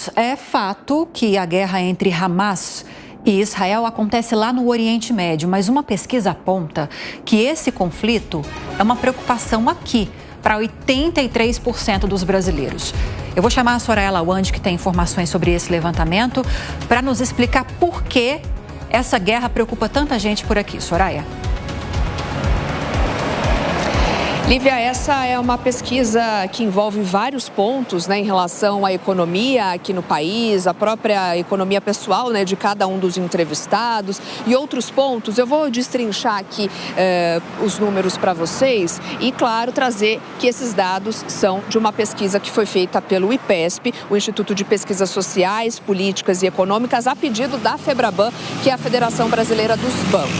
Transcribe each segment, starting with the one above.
Carlos, é fato que a guerra entre Hamas e Israel acontece lá no Oriente Médio, mas uma pesquisa aponta que esse conflito é uma preocupação aqui para 83% dos brasileiros. Eu vou chamar a Soraya Lawande, que tem informações sobre esse levantamento, para nos explicar por que essa guerra preocupa tanta gente por aqui. Soraya. Lívia, essa é uma pesquisa que envolve vários pontos, em relação à economia aqui no país, a própria economia pessoal, de cada um dos entrevistados e outros pontos. Eu vou destrinchar aqui os números para vocês e, claro, trazer que esses dados são de uma pesquisa que foi feita pelo IPESP, o Instituto de Pesquisas Sociais, Políticas e Econômicas, a pedido da FEBRABAN, que é a Federação Brasileira dos Bancos.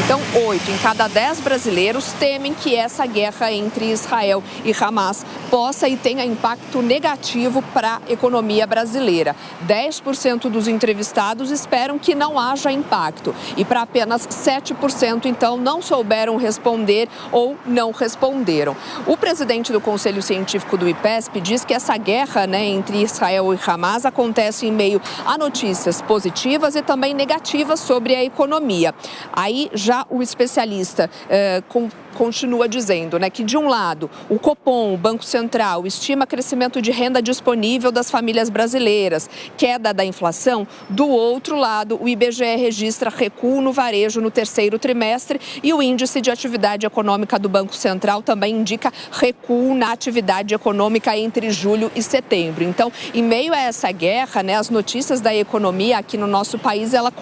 Então, 8 em cada 10 brasileiros temem que essa guerra entre Israel e Hamas possa e tenha impacto negativo para a economia brasileira. 10% dos entrevistados esperam que não haja impacto e para apenas 7%, então, não souberam responder ou não responderam. O presidente do Conselho Científico do IPESP diz que essa guerra, entre Israel e Hamas acontece em meio a notícias positivas e também negativas sobre a economia. Aí já o especialista continua dizendo, que de um lado o Copom, o Banco Central, estima crescimento de renda disponível das famílias brasileiras, queda da inflação. Do outro lado, o IBGE registra recuo no varejo no terceiro trimestre e o índice de atividade econômica do Banco Central também indica recuo na atividade econômica entre julho e setembro. Então, em meio a essa guerra, as notícias da economia aqui no nosso país, elas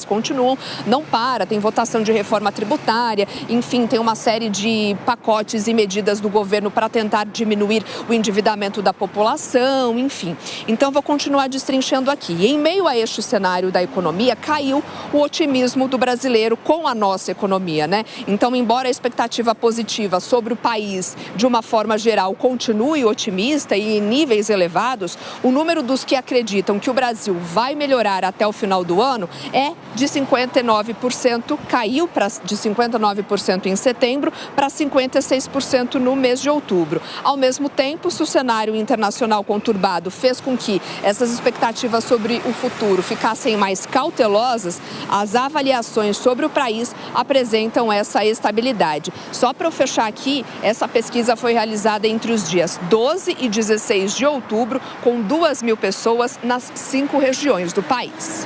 continuam, não para, tem votação de reforma tributária, enfim, tem uma série de pacotes e medidas do governo para tentar diminuir o endividamento da população, enfim. Então, vou continuar destrinchando aqui. E em meio a este cenário da economia, caiu o otimismo do brasileiro com a nossa economia, Então, embora a expectativa positiva sobre o país, de uma forma geral, continue otimista e em níveis elevados, o número dos que acreditam que o Brasil vai melhorar até o final do ano é de 59%, caiu de 59% em setembro para 56% no mês de outubro. Ao mesmo tempo, se o cenário internacional conturbado fez com que essas expectativas sobre o futuro ficassem mais cautelosas, as avaliações sobre o país apresentam essa estabilidade. Só para eu fechar aqui, essa pesquisa foi realizada entre os dias 12 e 16 de outubro, com 2.000 pessoas nas 5 regiões do país.